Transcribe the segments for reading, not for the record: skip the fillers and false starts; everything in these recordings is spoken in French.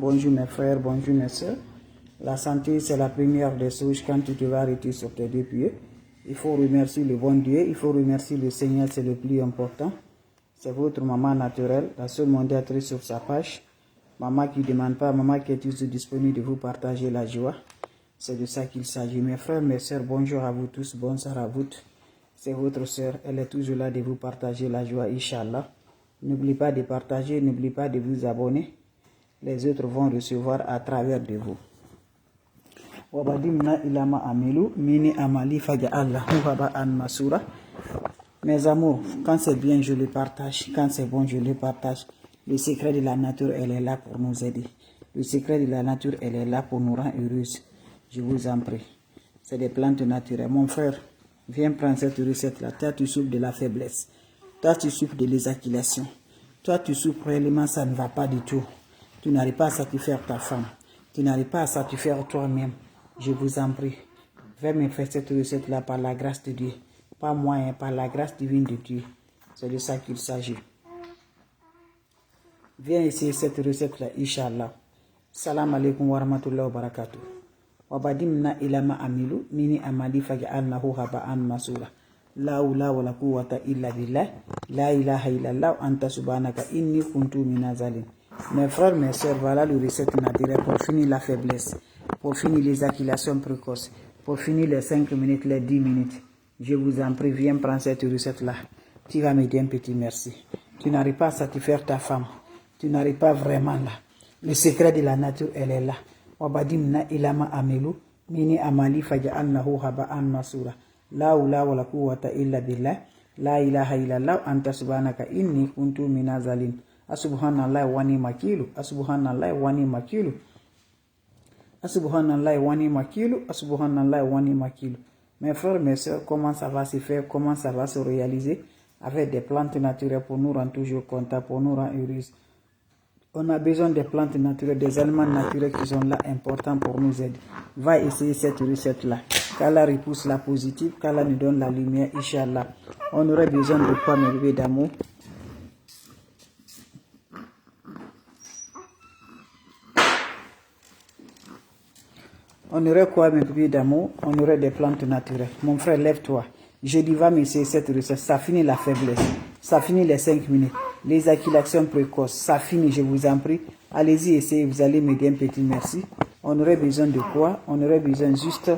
Bonjour mes frères, bonjour mes soeurs. La santé, c'est la première des choses quand tu te vas arrêter sur tes deux pieds. Il faut remercier le bon Dieu, il faut remercier le Seigneur, c'est le plus important. C'est votre maman naturelle, la seule modératrice sur sa page. Maman qui ne demande pas, maman qui est toujours disponible de vous partager la joie. C'est de ça qu'il s'agit. Mes frères, mes soeurs, bonjour à vous tous, bonsoir à vous. C'est votre soeur, elle est toujours là de vous partager la joie, Inch'Allah. N'oubliez pas de partager, n'oubliez pas de vous abonner. Les autres vont recevoir à travers de vous. Mes amours, quand c'est bien, je le partage. Quand c'est bon, je le partage. Le secret de la nature, elle est là pour nous aider. Le secret de la nature, elle est là pour nous rendre heureuses. Je vous en prie. C'est des plantes naturelles. Mon frère, viens prendre cette recette-là. Toi, tu souffres de la faiblesse. Toi, tu souffres de l'éjaculation. Toi, tu souffres réellement, ça ne va pas du tout. Tu n'arrives pas à satisfaire ta femme. Tu n'arrives pas à satisfaire toi-même. Je vous en prie. Viens me faire cette recette-là par la grâce de Dieu. Pas moi, hein, par la grâce divine de Dieu. C'est de ça qu'il s'agit. Viens essayer cette recette-là, Inch'Allah. Salam alaikum wa rahmatullahi wa barakatuh. Wabadimna ilama amilu, mini amali faja'alnahu haba'an masura. La hawla wa la quwwata illa billah. La ilaha illallah anta subhanaka inni kuntu minazalin. Mes frères, mes soeurs, voilà le recette naturelle pour finir la faiblesse, pour finir les éjaculations précoces, pour finir les 5 minutes, les 10 minutes. Je vous en prie, viens prendre cette recette-là. Tu vas me dire un petit merci. Tu n'arrives pas à satisfaire ta femme. Tu n'arrives pas vraiment là. Le secret de la nature, elle est là. Wabadimna ilama amelu, mini amali faja'alnahu haba'an masura. La hawla wa la quwwata illa billah. La ilaha illallah anta subhanaka inni kuntu minazalin. Asubhanallah wani makilu. Asubhanallah wani makilu. Asubhanallah wani makilu. Asubhanallah wani makilu. Mes frères, mes soeurs, comment ça va se faire, comment ça va se réaliser avec des plantes naturelles pour nous rendre toujours contents, pour nous rendre heureux. On a besoin des plantes naturelles, des aliments naturels qui sont là, importants pour nous aider. Va essayer cette recette-là. Qu'Allah repousse la positive, qu'Allah nous donne la lumière, Inch'Allah. On aurait besoin de quoi, mes bébés d'amour? On aurait quoi, mes bébés d'amour? On aurait des plantes naturelles. Mon frère, lève-toi. Je dis, va m'essayer cette recette. Ça finit la faiblesse. Ça finit les 5 minutes. Les éjaculations précoces. Ça finit, je vous en prie. Allez-y, essayez. Vous allez me dire un petit merci. On aurait besoin de quoi? On aurait besoin juste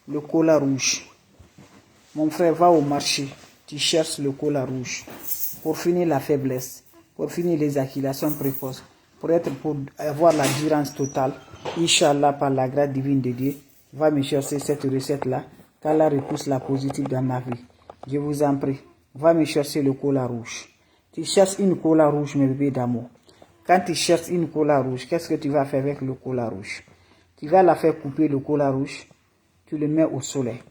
le cola rouge. Mon frère, va au marché. Tu cherches le cola rouge. Pour finir la faiblesse. Pour finir les éjaculations précoces. Pour avoir la durance totale. Inch'Allah, par la grâce divine de Dieu, va me chercher cette recette-là, qu'Allah repousse la positive dans ma vie. Je vous en prie, va me chercher le cola rouge. Tu cherches une cola rouge, mes bébés d'amour. Quand tu cherches une cola rouge, qu'est-ce que tu vas faire avec le cola rouge? Tu vas la faire couper, le cola rouge, tu le mets au soleil.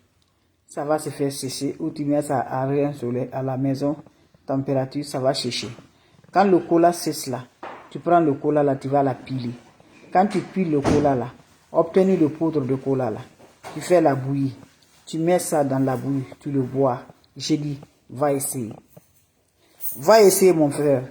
Ça va se faire sécher, ou tu mets ça à rien soleil, à la maison, température, ça va sécher. Quand le cola sèche là, tu prends le cola là, tu vas la piler. Quand tu piles le cola là, obtenir le poudre de cola là, tu fais la bouillie, tu mets ça dans la bouillie, tu le bois. J'ai dit, va essayer. Va essayer mon frère,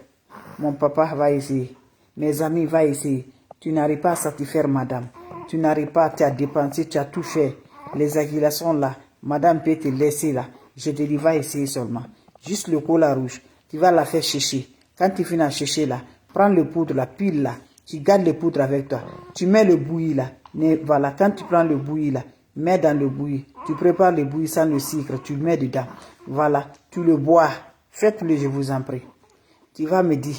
mon papa va essayer, mes amis va essayer. Tu n'arrives pas à satisfaire madame, tu n'arrives pas à dépenser, tu as tout fait. Les éjaculations là, madame peut te laisser là. Je te dis, va essayer seulement. Juste le cola rouge, tu vas la faire sécher. Quand tu finis à sécher là, prends le poudre, la pile là. Tu gardes le poudre avec toi. Tu mets le bouilli là. Mais voilà, quand tu prends le bouilli là, mets dans le bouilli. Tu prépares le bouilli sans le sucre, tu le mets dedans. Voilà, tu le bois. Faites-le, je vous en prie. Tu vas me dire,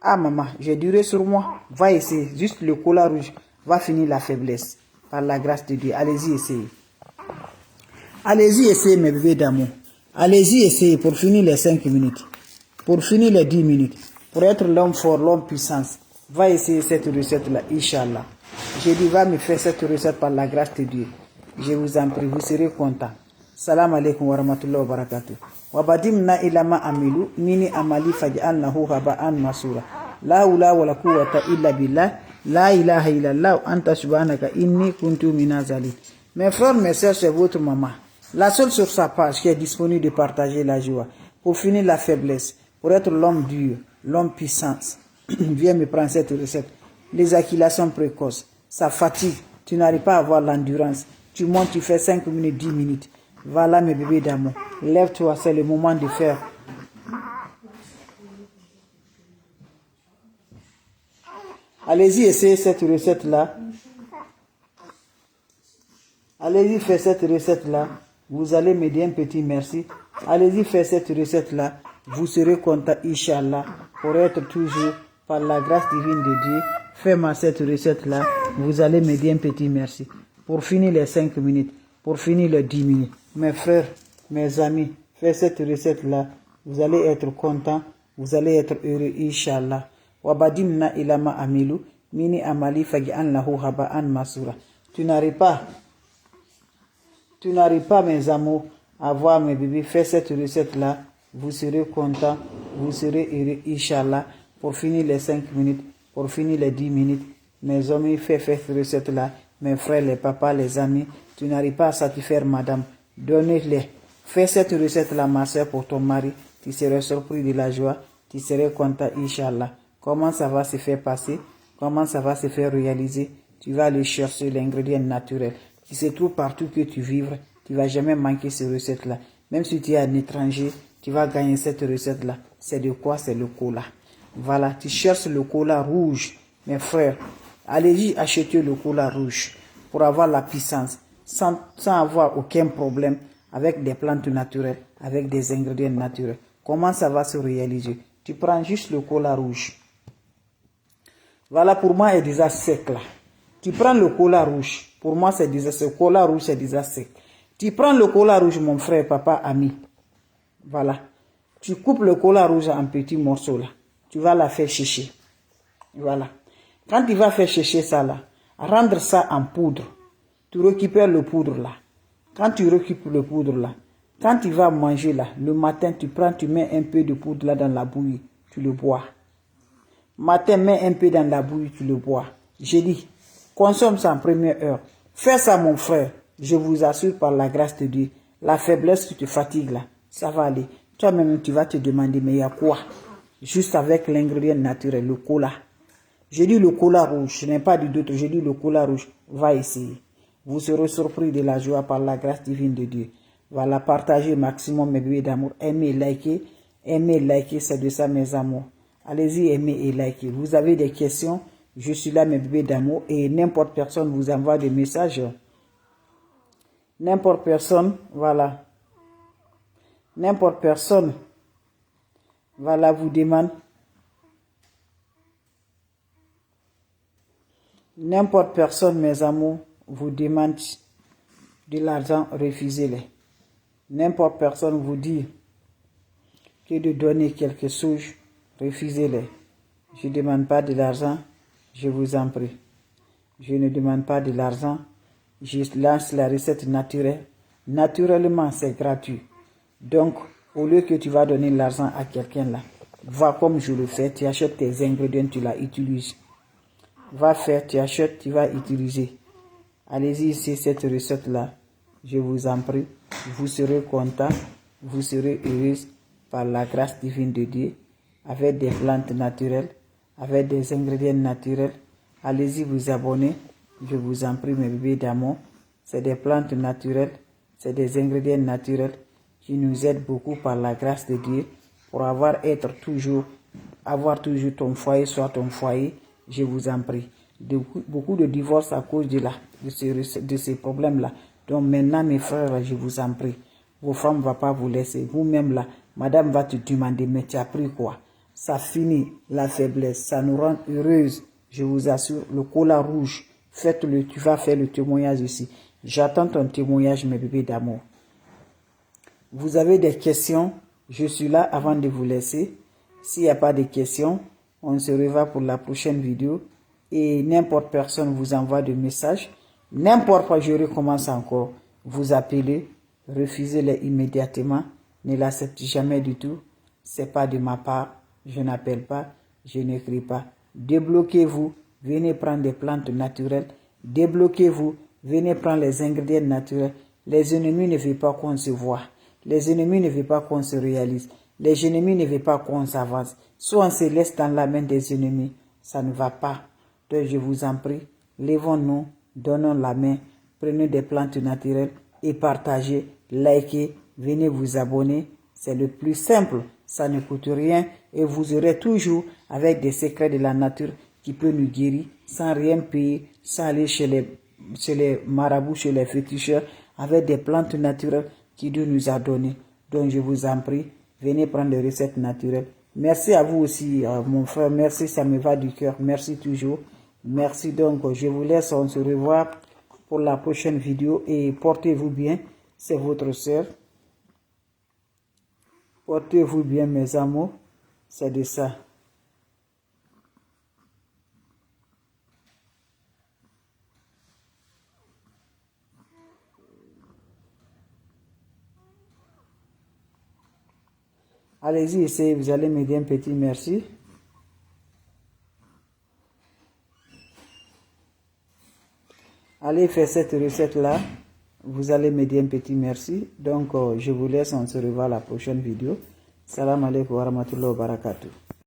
ah maman, j'ai duré sur moi. Va essayer. Juste le cola rouge va finir la faiblesse. Par la grâce de Dieu. Allez-y, essayez. Allez-y, essayez, mes bébés d'amour. Allez-y, essayez pour finir les 5 minutes. Pour finir les 10 minutes. Pour être l'homme fort, l'homme puissance. Va essayer cette recette-là, Inch'Allah. J'ai dit, va me faire cette recette par la grâce de Dieu. Je vous en prie, vous serez content. Salam alaikum wa rahmatullahi wa barakatuh. Wabadimna ilama amilu, mini amali faj'alnahu haba'an masura. La hawla wa la quwwata illa billah. La ilaha illallah anta subhanaka inni kuntu minazalin. Mes frères, mes soeurs, c'est votre maman. La seule sur sa page qui est disponible de partager la joie. Pour finir la faiblesse. Pour être l'homme dur, l'homme puissant. Viens me prendre cette recette. L'éjaculation précoce, ça fatigue. Tu n'arrives pas à avoir l'endurance. Tu montes, tu fais 5 minutes, 10 minutes. Voilà mes bébés d'amour. Lève-toi, c'est le moment de faire. Allez-y, essayez cette recette-là. Allez-y, faites cette recette-là. Vous allez me dire un petit merci. Allez-y, faites cette recette-là. Vous serez content, Inch'Allah, pour être toujours, par la grâce divine de Dieu. Faites-moi cette recette-là. Vous allez me dire un petit merci. Pour finir les 5 minutes, pour finir les 10 minutes. Mes frères, mes amis, faites cette recette-là. Vous allez être content. Vous allez être heureux, Inch'Allah. Wabadimna ilama amilu, mini amali fagi'an lahu haba'an masura. Tu n'arrives pas, mes amours, à voir mes bébés faire cette recette-là. Vous serez content, vous serez heureux, Inch'Allah, pour finir les 5 minutes, pour finir les 10 minutes. Mes amis, faites cette recette-là. Mes frères, les papas, les amis, tu n'arrives pas à satisfaire madame. Donnez-les. Fais cette recette-là, ma soeur, pour ton mari. Tu serais surpris de la joie. Tu serais content, Inch'Allah. Comment ça va se faire passer? Comment ça va se faire réaliser? Tu vas aller chercher l'ingrédient naturel qui se trouve partout que tu vivres. Tu ne vas jamais manquer cette recette-là. Même si tu es un étranger, tu vas gagner cette recette-là. C'est de quoi? C'est le cola. Voilà, tu cherches le cola rouge. Mes frères, allez-y acheter le cola rouge pour avoir la puissance, sans avoir aucun problème, avec des plantes naturelles, avec des ingrédients naturels. Comment ça va se réaliser? Tu prends juste le cola rouge. Voilà, pour moi, il est déjà sec là. Tu prends le cola rouge. Pour moi, c'est déjà ce cola rouge, c'est déjà sec. Tu prends le cola rouge, mon frère, papa, ami. Voilà. Tu coupes le cola rouge en petits morceaux là. Tu vas la faire sécher. Voilà. Quand tu vas faire sécher ça là, rendre ça en poudre. Tu récupères le poudre là. Quand tu récupères le poudre là, quand tu vas manger là, le matin, tu prends, tu mets un peu de poudre là dans la bouillie. Tu le bois. Matin, mets un peu dans la bouillie, tu le bois. J'ai dit, consomme ça en première heure. Fais ça, mon frère. Je vous assure par la grâce de Dieu. La faiblesse qui te fatigue là, ça va aller. Toi-même, tu vas te demander, mais il y a quoi? Juste avec l'ingrédient naturel, le cola. J'ai dit le cola rouge. Je n'ai pas dit d'autre. J'ai dit le cola rouge. Va essayer. Vous serez surpris de la joie par la grâce divine de Dieu. Voilà, partagez maximum mes bébés d'amour. Aimez, likez, c'est de ça mes amours. Allez-y, aimez et likez. Vous avez des questions, je suis là mes bébés d'amour et n'importe personne vous envoie des messages. N'importe personne, voilà. N'importe personne, voilà, vous demande. N'importe personne, mes amours, vous demande de l'argent, refusez-les. N'importe personne vous dit que de donner quelque chose, refusez-les. Je ne demande pas de l'argent, je vous en prie. Je ne demande pas de l'argent, je lance la recette naturelle. Naturellement, c'est gratuit. Donc, au lieu que tu vas donner l'argent à quelqu'un là, va comme je le fais, tu achètes tes ingrédients, tu les utilises. Va faire, tu achètes, tu vas utiliser. Allez-y, c'est cette recette-là. Je vous en prie. Vous serez content, vous serez heureuse par la grâce divine de Dieu, avec des plantes naturelles, avec des ingrédients naturels. Allez-y vous abonner. Je vous en prie, mes bébés d'amour. C'est des plantes naturelles, c'est des ingrédients naturels qui nous aident beaucoup par la grâce de Dieu pour avoir toujours ton foyer soit ton foyer. Je vous en prie. Beaucoup de divorces à cause de ces problèmes-là. Donc maintenant, mes frères, je vous en prie. Vos femmes ne vont pas vous laisser. Vous-même là, madame va te demander, mais tu as pris quoi? Ça finit la faiblesse, ça nous rend heureuses. Je vous assure, le cola rouge, faites-le, tu vas faire le témoignage ici. J'attends ton témoignage, mes bébés d'amour. Vous avez des questions? Je suis là avant de vous laisser. S'il n'y a pas de questions, on se revoit pour la prochaine vidéo. Et n'importe personne vous envoie des messages. N'importe quoi, je recommence encore. Vous appelez, refusez-les immédiatement. Ne l'acceptez jamais du tout. C'est pas de ma part. Je n'appelle pas, je n'écris pas. Débloquez-vous, venez prendre des plantes naturelles. Débloquez-vous, venez prendre les ingrédients naturels. Les ennemis ne veulent pas qu'on se voit. Les ennemis ne veulent pas qu'on se réalise. Les ennemis ne veulent pas qu'on s'avance. soit on se laisse dans la main des ennemis, ça ne va pas. Donc je vous en prie, levons-nous, donnons la main, prenez des plantes naturelles et partagez, likez, venez vous abonner. C'est le plus simple, ça ne coûte rien et vous aurez toujours avec des secrets de la nature qui peut nous guérir sans rien payer, sans aller chez les marabouts, chez les féticheurs, avec des plantes naturelles qui Dieu nous a données. Donc je vous en prie, venez prendre des recettes naturelles. Merci à vous aussi, mon frère. Merci, ça me va du cœur. Merci toujours. Merci donc, je vous laisse, on se revoit pour la prochaine vidéo et portez-vous bien. C'est votre sœur. Portez-vous bien, mes amours. C'est de ça. Allez-y, essayez, vous allez me dire un petit merci. Allez faire cette recette-là. Vous allez me dire un petit merci. Donc, je vous laisse, on se revoit à la prochaine vidéo. Salam alaikum wa rahmatullahi wa barakatuh.